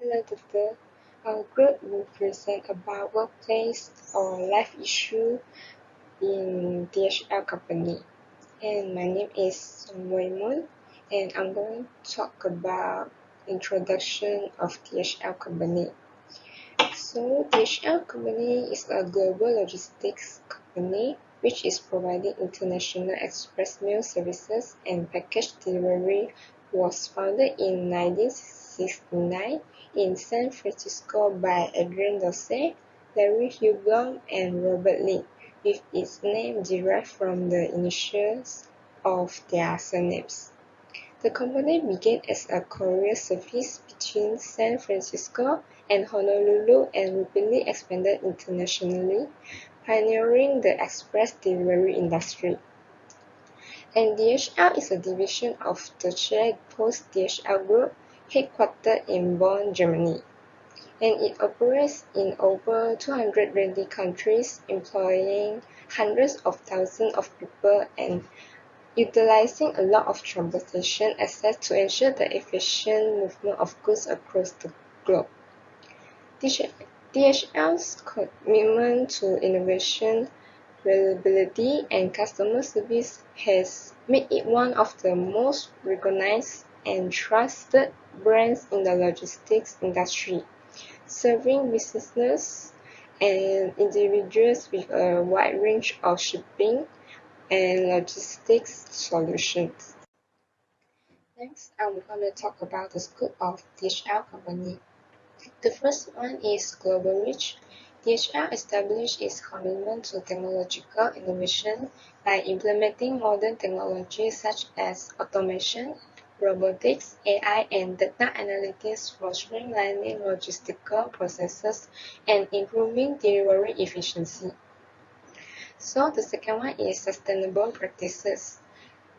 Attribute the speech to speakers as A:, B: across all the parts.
A: Hello, Doctor. Our group will present about workplace or life issue in DHL Company. And my name is Song Wei Moon, and I'm going to talk about introduction of DHL Company. So DHL Company is a global logistics company which is providing international express mail services and package delivery. Was founded in 1969 in San Francisco by Adrian Dorsey, Larry Hugblom, and Robert Lin, with its name derived from the initials of their surnames. The company began as a courier service between San Francisco and Honolulu and rapidly expanded internationally, pioneering the express delivery industry. And DHL is a division of the Deutsche Post DHL Group, headquartered in Bonn, Germany. And it operates in over 220 countries, employing hundreds of thousands of people and utilizing a lot of transportation assets to ensure the efficient movement of goods across the globe. DHL's commitment to innovation, reliability, and customer service has made it one of the most recognized and trusted brands in the logistics industry, serving businesses and individuals with a wide range of shipping and logistics solutions. Next, I'm going to talk about the scope of DHL Company. The first one is global reach. DHL established its commitment to technological innovation by implementing modern technologies such as automation, robotics, AI, and data analytics for streamlining logistical processes and improving delivery efficiency. So the second one is sustainable practices.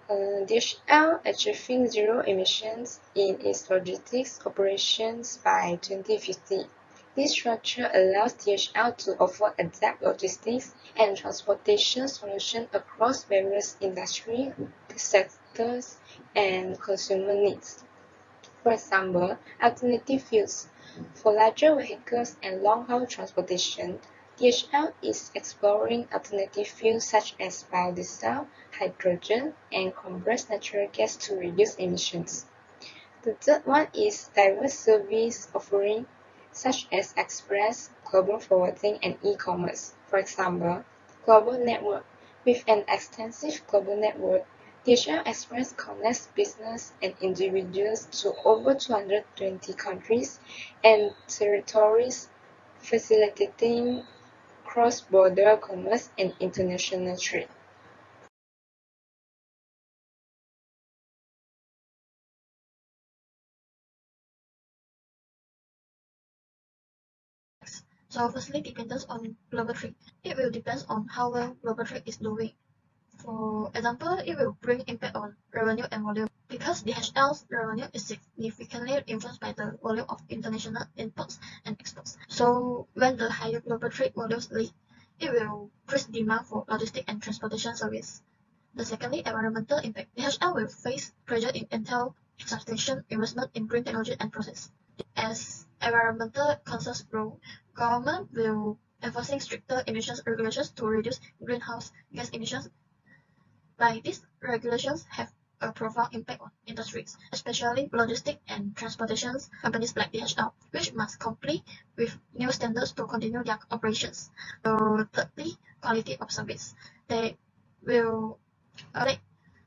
A: DHL achieving zero emissions in its logistics operations by 2050. This structure allows DHL to offer adapt logistics and transportation solutions across various industry sectors and consumer needs. For example, alternative fuels. For larger vehicles and long-haul transportation, DHL is exploring alternative fuels such as biodiesel, hydrogen, and compressed natural gas to reduce emissions. The third one is diverse service offering such as express, global forwarding, and e-commerce. For example, global network. With an extensive global network, DHL Express connects business and individuals to over 220 countries and territories, facilitating cross-border commerce and international trade.
B: So firstly, dependence on global trade. It will depend on how well global trade is doing. For example, it will bring impact on revenue and volume because DHL's revenue is significantly influenced by the volume of international imports and exports. So when the higher global trade volumes lead, it will increase demand for logistic and transportation service. The secondly, environmental impact. DHL will face pressure in entail substantial investment in green technology and process. As environmental concerns grow, government will enforcing stricter emissions regulations to reduce greenhouse gas emissions. Like these regulations have a profound impact on industries, especially logistic and transportation companies like DHL, which must comply with new standards to continue their operations. So thirdly, quality of service. They will affect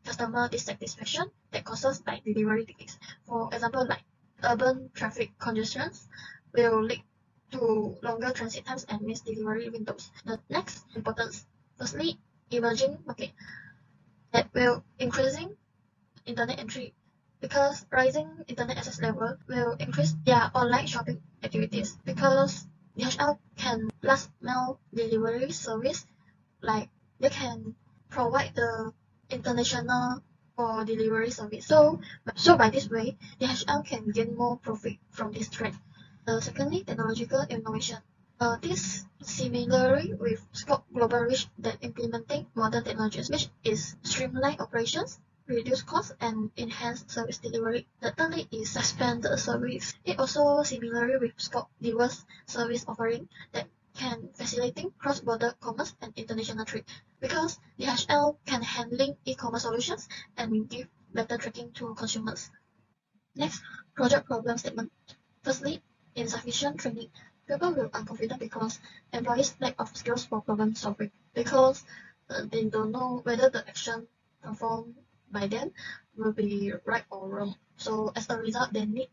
B: customer dissatisfaction that causes by delivery delays. For example, like urban traffic congestions will lead to longer transit times and missed delivery windows. The next importance, firstly, emerging market that will increasing internet entry because rising internet access level will increase their online shopping activities because DHL can last mile delivery service like they can provide the international or delivery service. So by this way, DHL can gain more profit from this trend. Secondly, technological innovation. This similarly with scope global reach that implementing modern technologies, which is streamline operations, reduce costs and enhance service delivery. The third is suspend the service. It also similarly with scope diverse service offering that can facilitate cross-border commerce and international trade because DHL can handling e-commerce solutions and give better tracking to consumers. Next, project problem statement. Firstly, insufficient training. People will unconfident because employees lack of skills for problem solving because they don't know whether the action performed by them will be right or wrong. So as a result, they need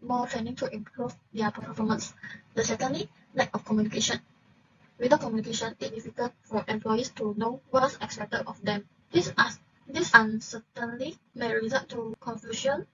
B: more training to improve their performance. The secondly, lack of communication. Without communication, it's difficult for employees to know what's expected of them. This uncertainty may result to confusion,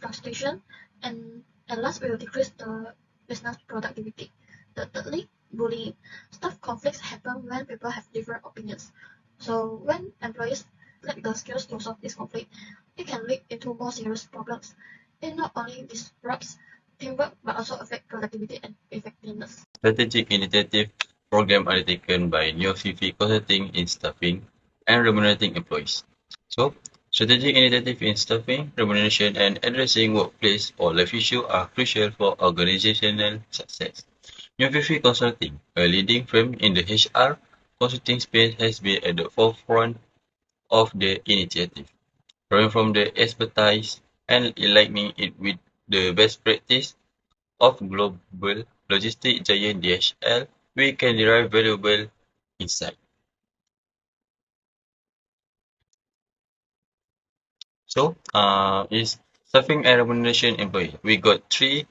B: frustration, and at last will decrease the business productivity. The thirdly, bullying. Staff conflicts happen when people have different opinions. So when employees lack the skills to solve this conflict, it can lead into more serious problems. It not only disrupts teamwork but also affect productivity and effectiveness.
C: Strategic initiative program undertaken by NeoFifi consulting in staffing and remunerating employees. So, strategic initiative in staffing, remuneration, and addressing workplace or life issues are crucial for organizational success. NeoFifi Consulting, a leading firm in the HR consulting space, has been at the forefront of the initiative, drawing from the expertise and aligning it with the best practice of global logistics giant DHL, we can derive valuable insight. So, is staffing and remuneration employee. We got three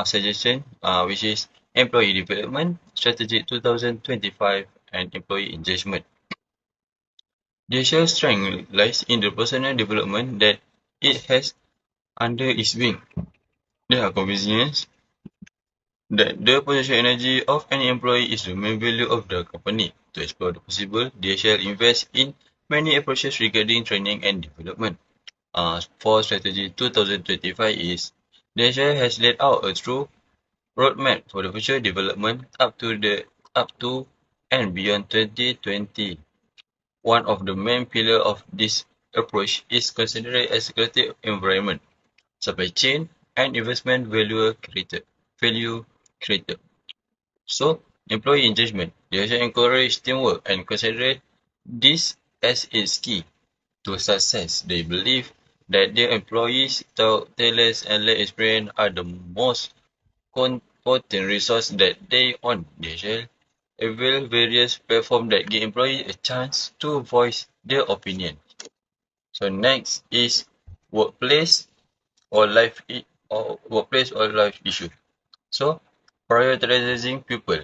C: suggestions, which is employee development, strategy 2025, and employee engagement. DHL's strength lies in the personal development that it has under its wing. There are convenience that the potential energy of any employee is the main value of the company. To explore the possible, DHL invests in many approaches regarding training and development. For strategy 2025 is DHL has laid out a true roadmap for the future development up to and beyond 2020. One of the main pillars of this approach is considered as creative environment, supply chain, and investment value created. So, employee engagement. They also encourage teamwork and consider this as its key to success. They believe that their employees' talents and learning experience are the most important resource that they own. They shall avail various platforms that give employees a chance to voice their opinion. So next is workplace or life issue. So prioritizing people.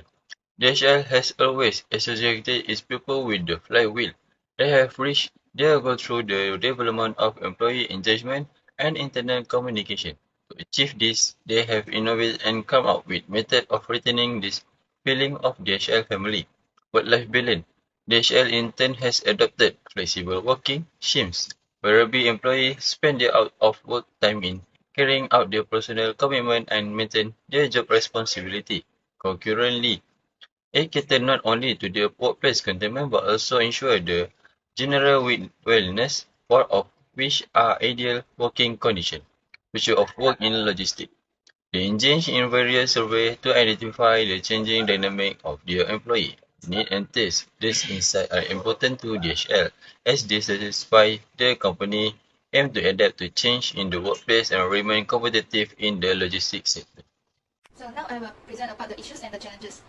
C: DHL has always associated its people with the flywheel. They have reached their goal through the development of employee engagement and internal communication. To achieve this, they have innovated and come up with methods of retaining this feeling of DHL family. Work-life balance. DHL in turn has adopted flexible working schemes, whereby employees spend their out of work time in carrying out their personal commitment and maintain their job responsibility. Concurrently, it caters not only to the workplace contentment but also ensure the general wellness, part of which are ideal working conditions. Future of work in logistics. They engage in various surveys to identify the changing dynamic of their employee need and tastes. These insights are important to DHL as they satisfy the company aim to adapt to change in the workplace and remain competitive in the logistics sector.
B: So now I will present about the issues and the challenges.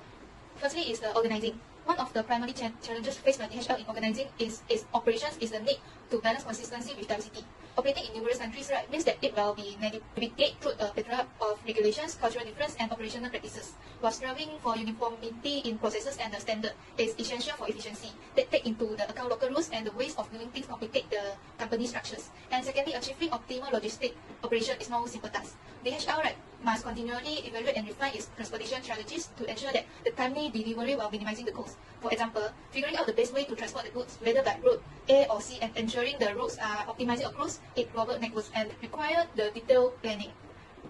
B: Firstly is the organizing. One of the primary challenges faced by DHL in organizing is its operations is the need to balance consistency with diversity. Operating in numerous countries, right, means that it will be navigate through a plethora of regulations, cultural difference, and operational practices. While striving for uniformity in processes and the standard is essential for efficiency. That take into the account local rules and the ways of doing things complicate the company structures. And secondly, achieving optimal logistic operation is no simple task. DHL, right, must continually evaluate and refine its transportation strategies to ensure that the timely delivery while minimizing the cost. For example, figuring out the best way to transport the goods, whether by route A or C, and ensuring the routes are optimizing across a global networks and require the detailed planning.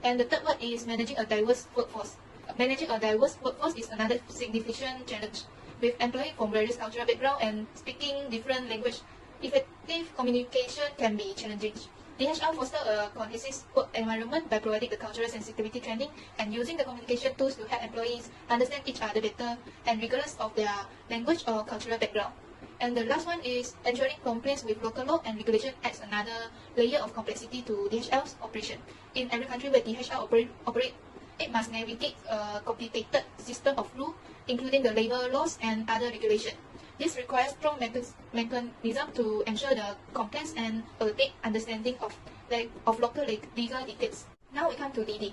B: And the third one is managing a diverse workforce. Managing a diverse workforce is another significant challenge. With employees from various cultural backgrounds and speaking different language, Effective communication can be challenging. DHL foster a cohesive work environment by providing the cultural sensitivity training and using the communication tools to help employees understand each other better and regardless of their language or cultural background. And the last one is ensuring compliance with local law and regulation adds another layer of complexity to DHL's operation. In every country where DHL operate, it must navigate a complicated system of rules, including the labor laws and other regulation. This requires strong mechanism to ensure the compliance and a deep understanding of local legal details. Now we come to DD.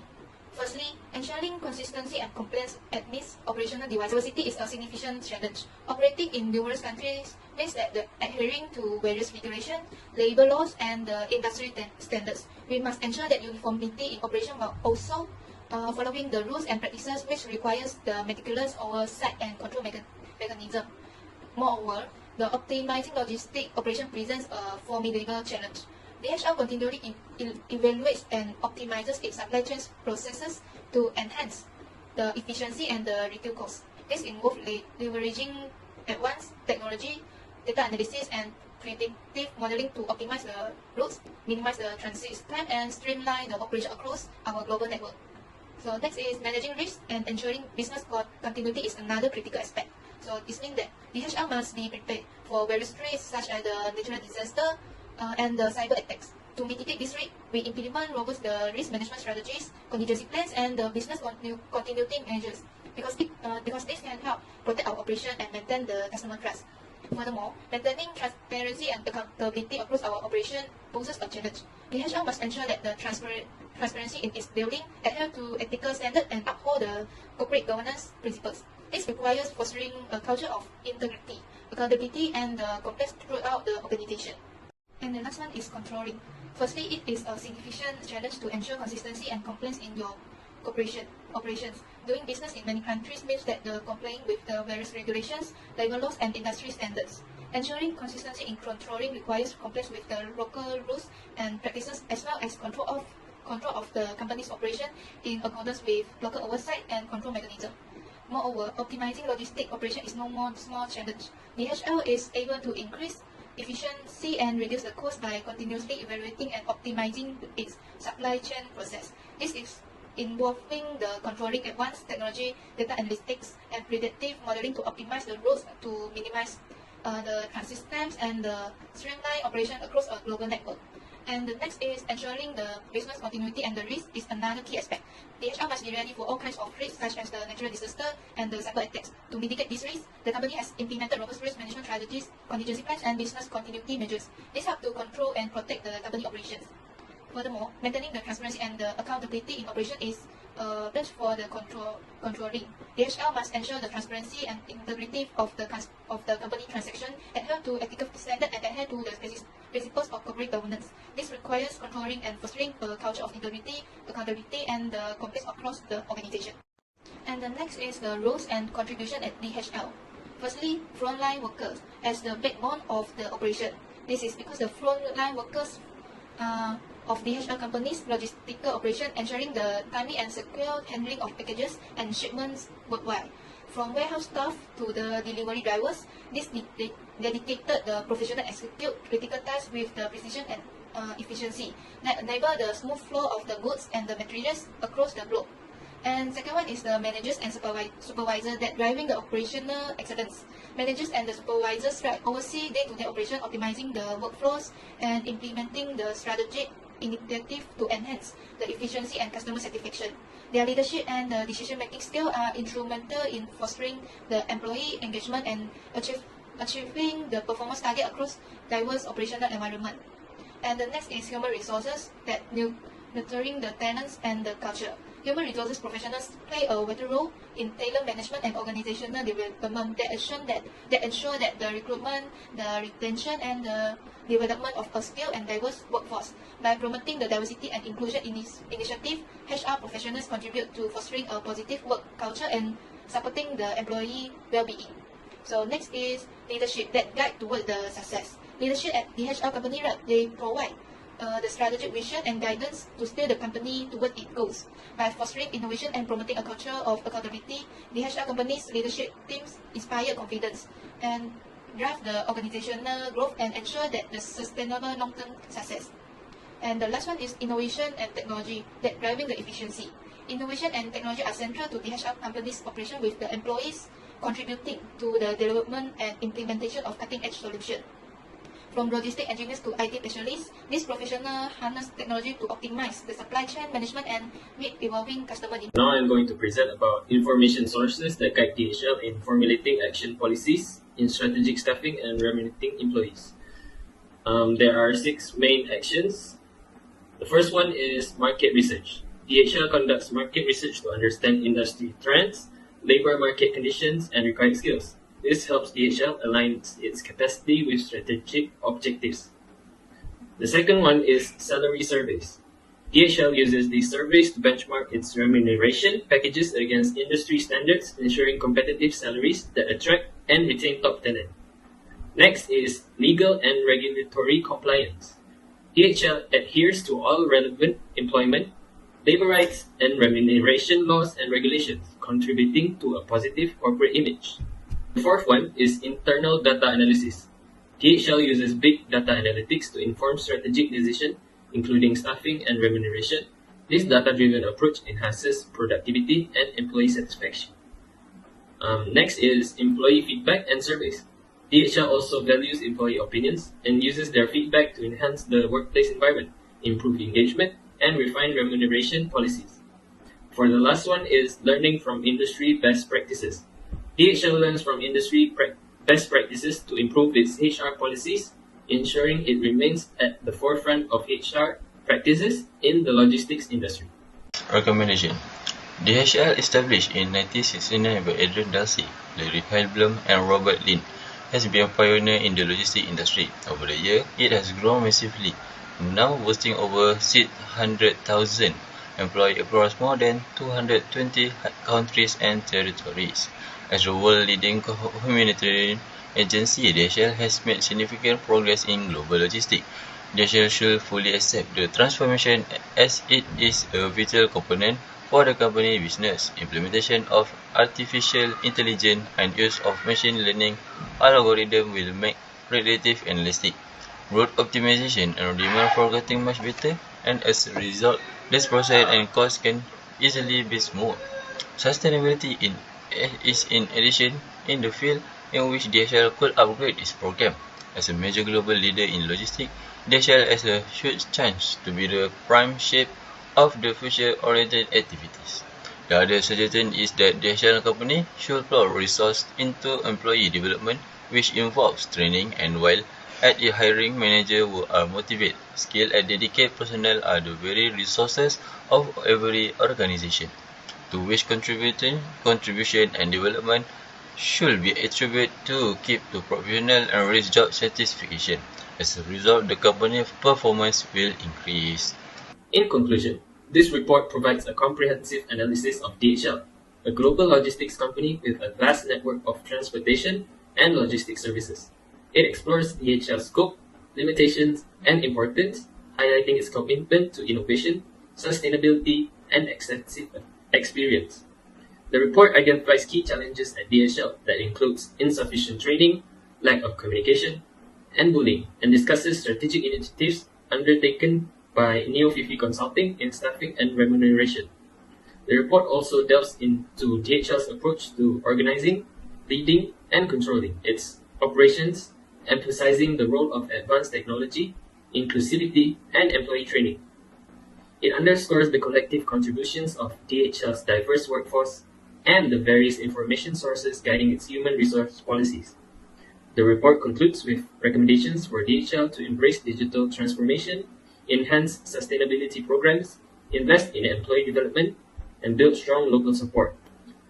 B: Firstly, ensuring consistency and compliance amidst operational diversity is a significant challenge. Operating in numerous countries means that adhering to various regulations, labor laws, and industry standards. We must ensure that uniformity in operation while also following the rules and practices which requires the meticulous oversight and control mechanism. Moreover, the optimizing logistic operation presents a formidable challenge. DHL continually evaluates and optimizes its supply chain processes to enhance the efficiency and the reduce costs. This involves leveraging advanced technology, data analysis, and predictive modeling to optimize the routes, minimize the transit time, and streamline the operation across our global network. So next is managing risk and ensuring business continuity is another critical aspect. So this means that DHL must be prepared for various risks such as the natural disaster and the cyber attacks. To mitigate this risk, we implement robust risk management strategies, contingency plans, and the business continuity measures because this can help protect our operation and maintain the customer trust. Furthermore, maintaining transparency and accountability across our operation poses a challenge. DHL must ensure that the transparency in its dealing adhere to ethical standards and uphold the corporate governance principles. This requires fostering a culture of integrity, accountability, and compliance throughout the organization. And the last one is controlling. Firstly, it is a significant challenge to ensure consistency and compliance in your operations. Doing business in many countries means that the complying with the various regulations, labor laws, and industry standards. Ensuring consistency in controlling requires compliance with the local rules and practices as well as control of the company's operation in accordance with local oversight and control mechanism. Moreover, optimizing logistic operation is no more small challenge. DHL is able to increase efficiency and reduce the cost by continuously evaluating and optimizing its supply chain process. This is involving the controlling advanced technology, data analytics, and predictive modeling to optimize the routes to minimize the transit times and the streamline operation across a global network. And the next is ensuring the business continuity and the risk is another key aspect. DHL must be ready for all kinds of risks such as the natural disaster and the cyber attacks. To mitigate these risks, the company has implemented robust risk management strategies, contingency plans, and business continuity measures. This helps to control and protect the company operations. Furthermore, maintaining the transparency and the accountability in operation is best for the controlling. DHL must ensure the transparency and integrity of the company transaction, adhere to ethical standards, and adhere to the principles of corporate governance. This requires controlling and fostering a culture of integrity, accountability, and compliance across the organization. And the next is the roles and contribution at DHL. Firstly, frontline workers as the backbone of the operation. This is because the frontline workers of DHL Company's logistical operation, ensuring the timely and secure handling of packages and shipments worldwide. From warehouse staff to the delivery drivers, this dedicated the professional execute critical tasks with the precision and efficiency that enable the smooth flow of the goods and the materials across the globe. And second one is the managers and supervisors that driving the operational excellence. Managers and the supervisors oversee day-to-day operation, optimizing the workflows and implementing the strategic initiative to enhance the efficiency and customer satisfaction. Their leadership and the decision-making skills are instrumental in fostering the employee engagement and achieving the performance target across diverse operational environment. And the next is human resources that nurturing the talents and the culture. Human resources professionals play a vital role in talent management and organizational development that ensure that the recruitment, the retention, and the development of a skilled and diverse workforce. By promoting the diversity and inclusion initiative, HR professionals contribute to fostering a positive work culture and supporting the employee well-being. So next is leadership that guide toward the success. Leadership at DHL Company, they provide the strategic vision and guidance to steer the company toward its goals. By fostering innovation and promoting a culture of accountability, DHL Company's leadership teams inspire confidence and drive the organizational growth and ensure that the sustainable long-term success. And the last one is innovation and technology that driving the efficiency. Innovation and technology are central to DHL company's operation, with the employees contributing to the development and implementation of cutting-edge solutions. From logistic engineers to IT specialists, these professionals harness technology to optimize the supply chain management and meet evolving customer demands.
D: Now I'm going to present about information sources that guide DHL in formulating action policies, in strategic staffing, and remunerating employees. There are 6 main actions. The first one is market research. DHL conducts market research to understand industry trends, labor market conditions, and required skills. This helps DHL align its capacity with strategic objectives. The second one is salary surveys. DHL uses these surveys to benchmark its remuneration packages against industry standards, ensuring competitive salaries that attract and retain top talent. Next is legal and regulatory compliance. DHL adheres to all relevant employment, labor rights, and remuneration laws and regulations, contributing to a positive corporate image. The fourth one is internal data analysis. DHL uses big data analytics to inform strategic decisions, including staffing and remuneration. This data-driven approach enhances productivity and employee satisfaction. Next is employee feedback and surveys. DHL also values employee opinions and uses their feedback to enhance the workplace environment, improve engagement, and refine remuneration policies. For the last one is learning from industry best practices. DHL learns from industry best practices to improve its HR policies, ensuring it remains at the forefront of HR practices in the logistics industry.
C: Recommendation. DHL established in 1969 by Adrian Dalsey, Larry Heilblum, and Robert Lin, has been a pioneer in the logistics industry. Over the years, it has grown massively, now boasting over 600,000 employees across more than 220 countries and territories. As the world-leading humanitarian agency, DHL has made significant progress in global logistics. DHL should fully accept the transformation, as it is a vital component for the company business. Implementation of artificial intelligence and use of machine learning algorithms will make predictive analytics, route optimization, and demand forecasting much better, and as a result, this process and cost can easily be smoothed. Sustainability is in addition in the field in which DHL could upgrade its program. As a major global leader in logistics, DHL has a huge chance to be the prime shape of the future-oriented activities. The other suggestion is that DHL Company should pour resources into employee development, which involves training, and while at the hiring, managers who are motivated, skilled, and dedicated personnel are the very resources of every organization, to which contribution and development should be attributed to keep to professional and raise job satisfaction. As a result, the company's performance will increase.
D: In conclusion, this report provides a comprehensive analysis of DHL, a global logistics company with a vast network of transportation and logistics services. It explores DHL's scope, limitations, and importance, highlighting its commitment to innovation, sustainability, and extensive experience. The report identifies key challenges at DHL that includes insufficient training, lack of communication, and bullying, and discusses strategic initiatives undertaken by Neo-Fifi Consulting in staffing and remuneration. The report also delves into DHL's approach to organizing, leading, and controlling its operations, emphasizing the role of advanced technology, inclusivity, and employee training. It underscores the collective contributions of DHL's diverse workforce and the various information sources guiding its human resource policies. The report concludes with recommendations for DHL to embrace digital transformation, enhance sustainability programs, invest in employee development, and build strong local support.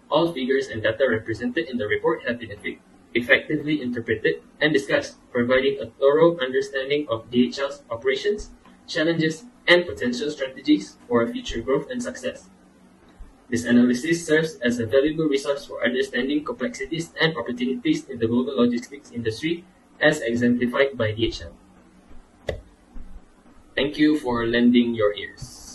D: All figures and data represented in the report have been effectively interpreted and discussed, providing a thorough understanding of DHL's operations, challenges, and potential strategies for future growth and success. This analysis serves as a valuable resource for understanding complexities and opportunities in the global logistics industry, as exemplified by DHL. Thank you for lending your ears.